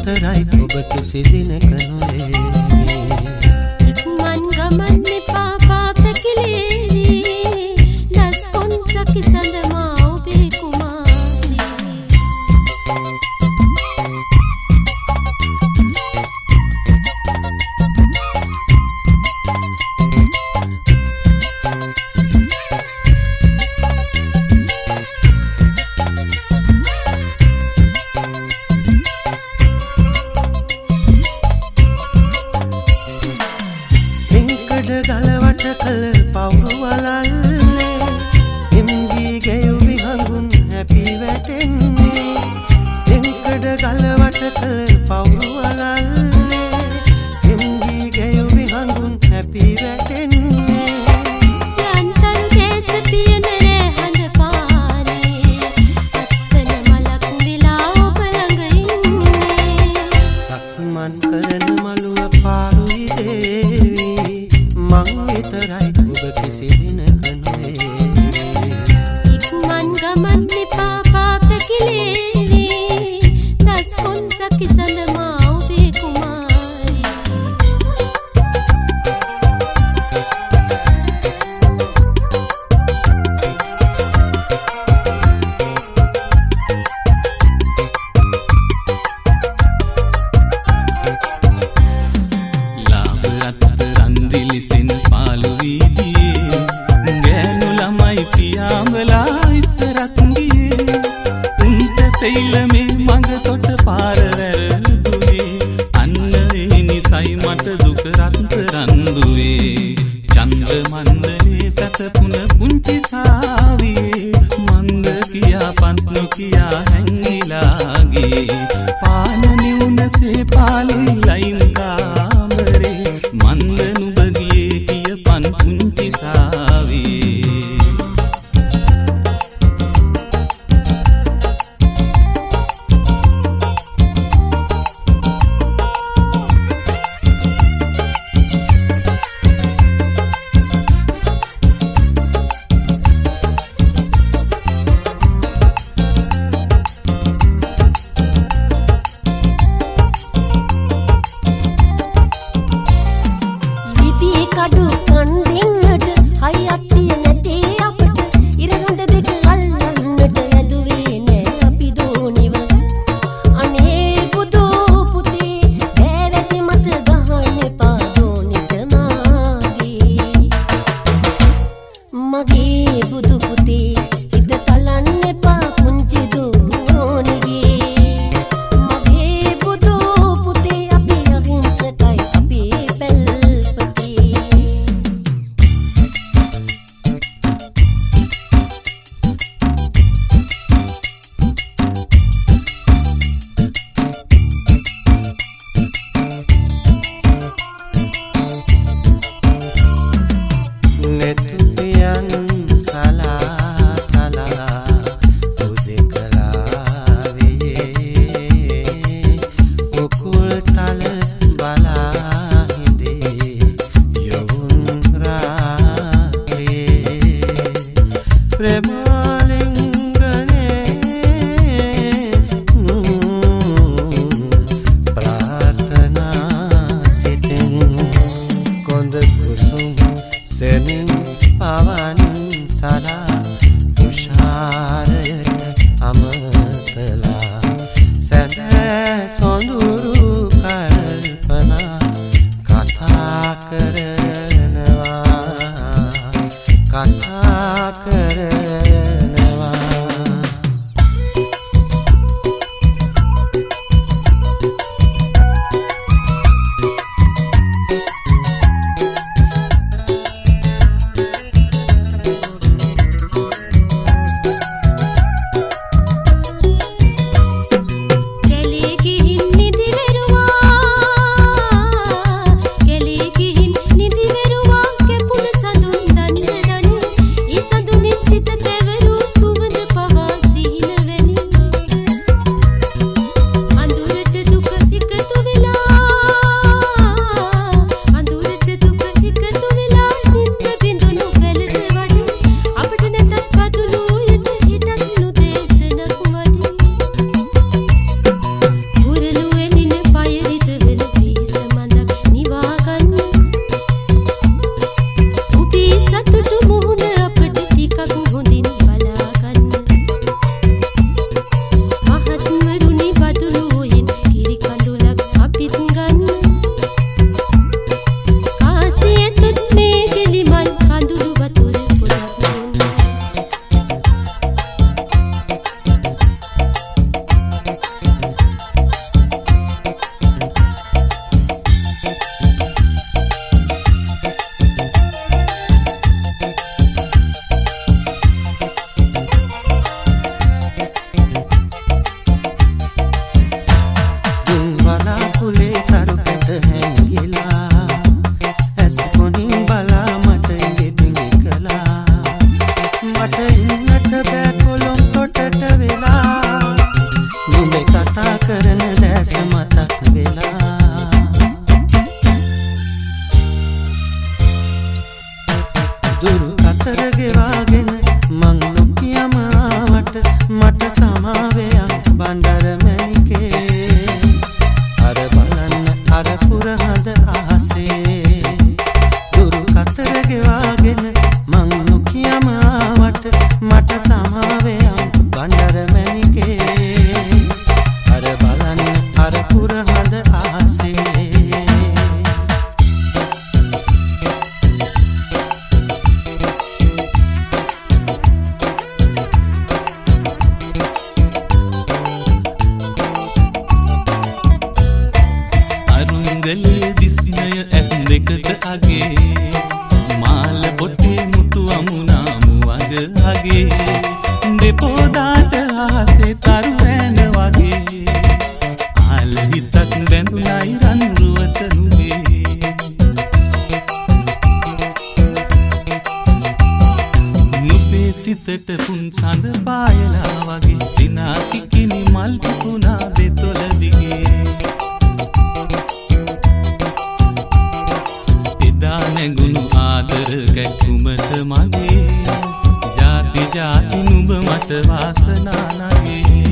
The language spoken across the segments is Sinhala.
විතරයි ඔබ කිසි දිනක නොවේ මන් ගමන් එපා පාපැකිලේ ලස්කොන් සකි සඳමා ඔබේ කුමාරී ගලවට කළ පවුරු වලල්ලේ එම්ගී ගෙයුවි හඟුන් හැපි වැටෙන්නේ සෙන්කඩ ගලවට කළ පවුරු වලල්ලේ එම්ගී ගෙයුවි හඟුන් හැපි වැටෙන්නේ යන්තන් කේස පියන රැහඳ පාරේ අත්තන මලක් විලා ඔබ ළඟ ඉන්නේ සක්මන් කරන මළුව පාරුයි දේවි මං විතරයි ඔබ කිසි දිනක නොවේ ඉක්මන් ගමන් එපා පාපැකිලේ දස්කොන් සකි සඳමා ඔබේ කුමාරී සෙයිලමේ මඟ තොට පාර වැරදුවේ අන්න ඒ නිසයි මට දුක රත්තරන් දුවේ චන්ද්‍ර මණ්ඩලේ සැතපුන පුංචි සාවියේ මන්ද කියා පන්ත් නොකියා හැංගිලා ගියේ පාන නිවුනසේ පාලේ ලයින් කාමරේ මන්ද නුඹ ගියේ කියපන් පුංචි සාවියේ කඩු කන්දින්නට හයියක් තිය නැතේ අපට ඉරහඳ දෙක අල්ලන්නට ඇදුවේ නෑ අපි දෝනිව අනේ බුදු පුතේ බෑවැති මත ගහන්න එපා දෝනිට මගේ බුදු පුතේ හිත තලන්න එපා පුංචි දෝනිගේ මගේ බුදු පුතේ අපි අහිංසකයි අපි පැල්පති නෙතුපියන් සලා සලා උදෙකලාවේ උකුල් තල බලා හිඳේ යොවුන් රාත්‍රියේ ප්‍රේමාලිංගනේ ප්‍රාර්ථනා සිතෙන් කොඳ කුසුම් සෙමින් පවන් සලා තුෂාරයට අමතලා සැඳ සොඳුරු කල්පනා කතා කරනවා කතා කරනවා කැලේ ගිහින් නිදි අගේ මාල පොතේ මුතු අමුණාමු අග අගේ දෙපොදාට ආසේ තරු ඇන වගේ ආල හිතක් බැඳුනයි රන් රුවත නුඹේ නුඹේ සිතට පුන් සඳ පායලා වගේ සිනා කිකිනි මල් පුනා දෙතොල දිගේ එදා නැගුණු ආදර කැක්කුමට මගේ ජාති ජාති නුඹ මට වාසනා නගේ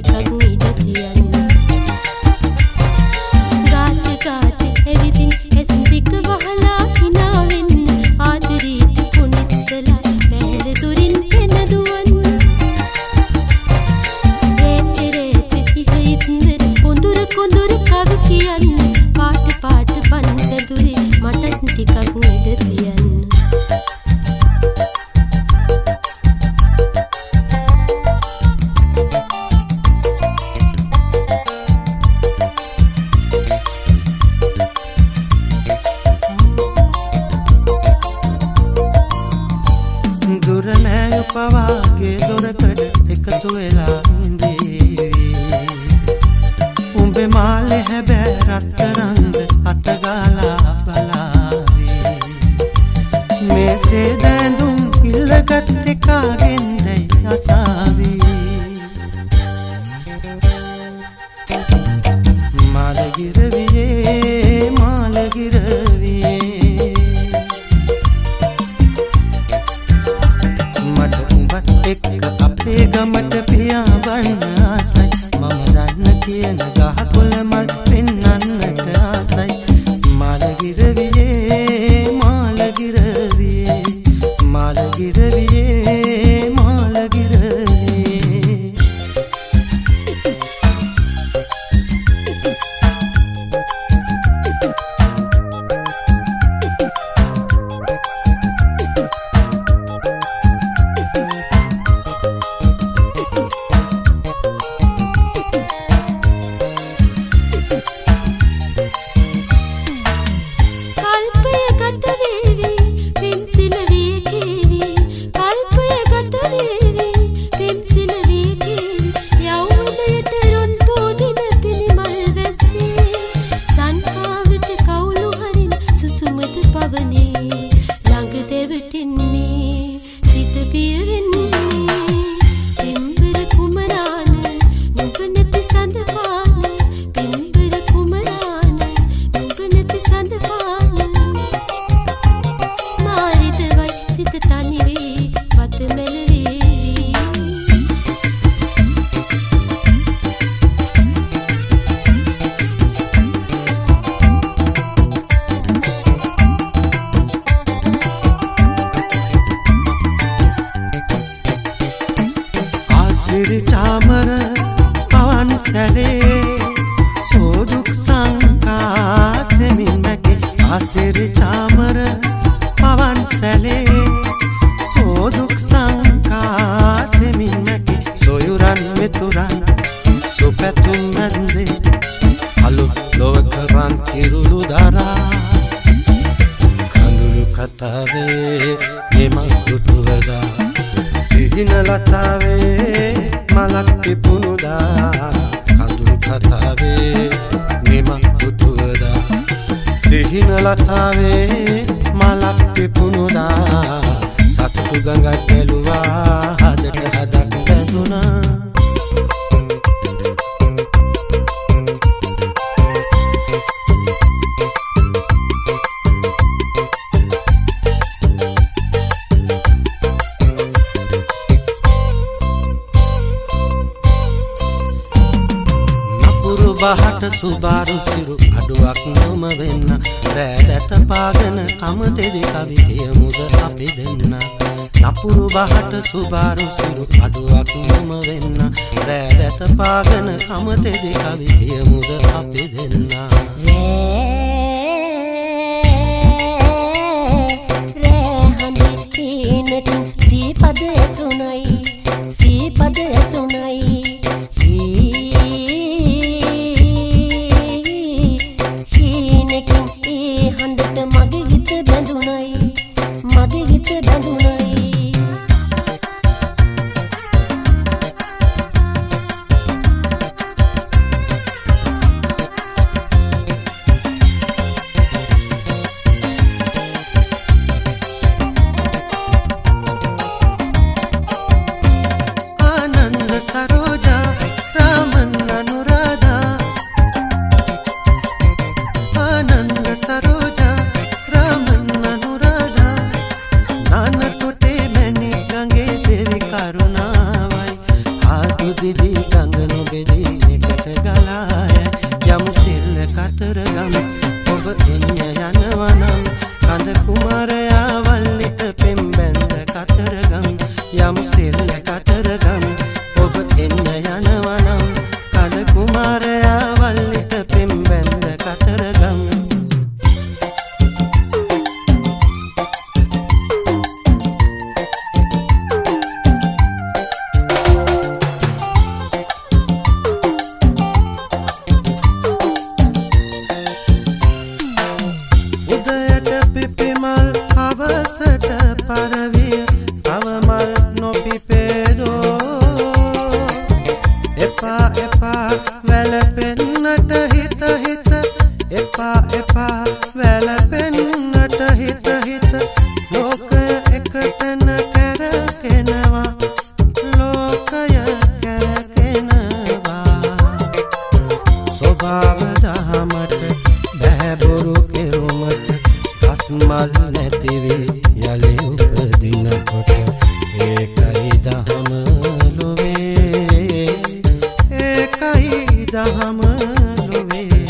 ටිකක් ඉඩ තියන්න ගාට ගාට ඇවිදින් ඇස් දෙක වහලා hina වෙන්න ආදරේට පුනිත්තලා බැහැර දුරින් එන දුවන්න කොඳුර කොඳුර කවි කියන්න පාට පාට බන්දදුරේ මටත් ටිකක් ඉඩ තියන්න දුරනෑ උපවාගේ දොරකඩ එකතු වෙලා ඉඳීවි උඹේ මාලේ හැබෑ රත්තරන්ද අතගාලා බලාවි මේසේ දැඳුම් ඉල්ලගත් එකාගෙන්දයි අසාවි මාලගිරවියේ මාලගිරවියේ අපේ ගමට පියාඹන්න ආසයි මම දන්න කියන ගහකොළ මල් පෙන්නන්නට ආසයි මාලගිරවියේ මාලගිරවියේ මාලගිරවියේ මාලගිරවියේ චාමර පවන් සැලේ සෝදුක් සංකා සෙමින් මැකේ ආසිරි චාමර පවන් සැලේ සෝදුක් සංකා සෙමින් මැකේ සොයුරන් මෙතුරන් සුපැතුම් මැන්දේ අලුත් ලොවක රන් කිරුළු දරා කඳුළු කතාවේ මෙමක් දුටුවදා සිහින ලතාවේ මලක් පිපුණුදා කඳුළු කතාවේ නිමක් දුටුවදා සිහින ලතාවේ මලක් පිපුණුදා සතුටු ගඟක් ගැලුවා හදට හදක් බැඳුණා බහට සුබාරු සිරු අඩුවක් නොම වෙන්න රැදැට පාගෙන කමතෙදි කවි කියමුද අපි දෙන්න නපුරු බහට සුබාරු සිරු අඩුවක් නොම වෙන්න රැදැට පාගෙන කමතෙදි කවි කියමුද අපි දෙන්න රැහඳිනකින් සීපද ඇසුනයි සීපද ඇසුනයි सरोजा रामन अनुराधा आनंद सरोजा रामन अनुराधा नान तोटे मैंने गंगे देवी करुणावाई हाथ दीदी कंगन බෙදී එකට ගලාය යමු සිල්ල කතරගම ඔබ එන්න යනවා නම් කඳ කුමාරයා වල්ලිට පෙම් බැඳ කතරගම යමු සිල්ල කතරගම ඔබ එන්න යනවා නම් කඳ කුමාරයා වල්ලිට පෙම් බැඳ කතරගම පරවිය තවමල් නොපිපේදෝ එපා එපා වැළපෙන්නට හිත හිත එපා එපා වැළපෙන්නට හිත හිත ලෝකය එකතන කැරකෙනවා ලෝකය කැරකෙනවා ස්වභාව දහමට බැහැබොරු කෙරුමට අස්මල් නැතිවේ යලි උපදිනකොට ඒකයි දහම ලොවේ ඒකයි දහම ලොවේ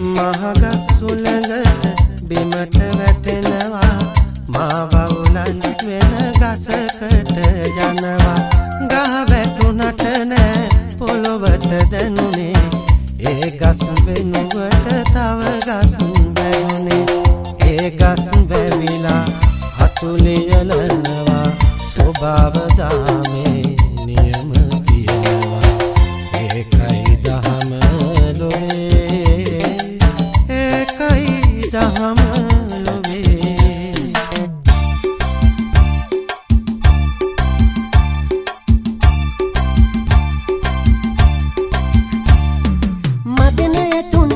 මහගස් සුළඟට බිමට වැටෙනවා මාවුලන් වෙන ගසකට යනවා ගහ වැටුණට නෑ පොළොවට දැනුනේ ඒ ගස් වෙනුවට තව ගස් වැනුනේ ඒ ගස් වැවිලා අතුලියලනවා ස්වභාව දාමේ නියම කියනවා ඒකයි දහම ලොවේ ඒකයි දහම ලොවේ මදනයතුන්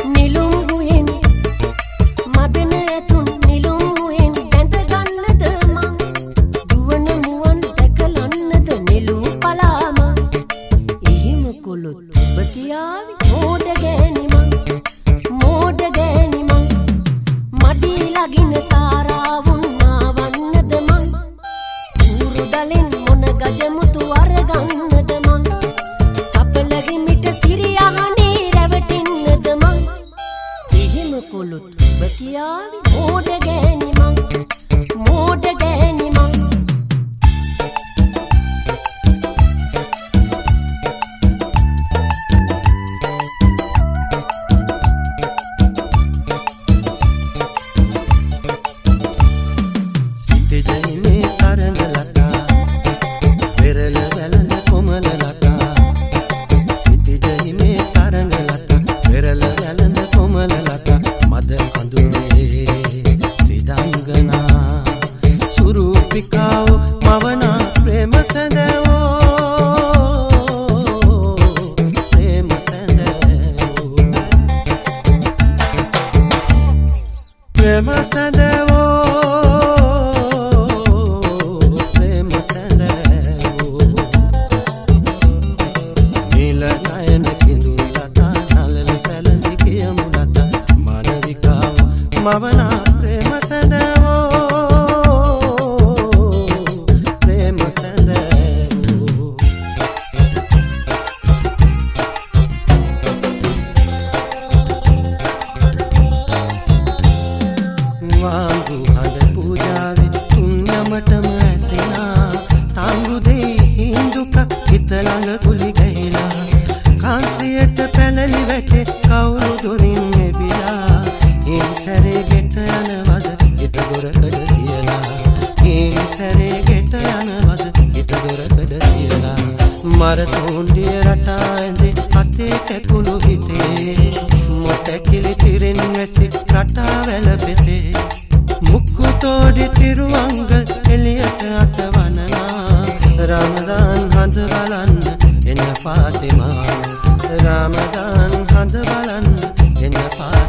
නිලුම්ගුයෙන් මදනයතුන් නිලුම්ගුයෙන් ඇඳ ගන්නද මං දුවන මුවන් දැකලන්නද නිලූ පලාම එහෙම කොළොත් ඔබ කියාවි මෝඩ ගෑණි මං මඩී ලගින තාරාවුන් නාවන්නද මං ඌරුදලෙන් මොන ගජමුතු අරගන්නද මං චපලගි මිට සිරියහනේ රැවටෙන්නද මං එහෙම කොළොත් ඔබ කියාවි මෝඩ ගෑණි මං සිටිජයි මේ තරඟලතා පෙරල වැළඳ කොමලලතා සිටිජයි මේ තරඟලතා පෙරල වැළඳ කොමලලතා මද අඳුරේ සිදංගනා සුරූපිකාව මවනා ප්‍රේම සැඳවෝ ප්‍රේම සැඳවෝ ප්‍රේම සැඳවෝ ප්‍රේම සැඳවෝ නිල නයන කිඳුන් ලතා නලල පැලඳි කියමු ලතා මනවිකාව මවනා ප්‍රේම සැඳවෝ ප්‍රේම සැඳවෝ වාංගු හඳ පූජාවේ තුන්යමටම ඇසෙනා තාංගු දෙයි හින්දුක හිත ළඟ කුලි ගැහිලා කාන්සියට පැනලි වැටේ කවුරු දොරින් මෙබිලා හින් සැරේ ගෙට යනවද හිත දොරකඩ තියලා හින් සැරේ ගෙට යනවද හිත දොරකඩ තියලා මර තෝන්ඩිය රටා ඇඳේ අතේ කැකුළු හිතේ මොටැකිලි තිරෙන් වැසි රටා වැලපෙතේ මුක්කු තෝඩි තිරුවංගල් එලියට අතවනනා රමදාන් හඳ බලන්න එන්න පාතිමා රමදාන් හඳ බලන්න එන්න පාතිමා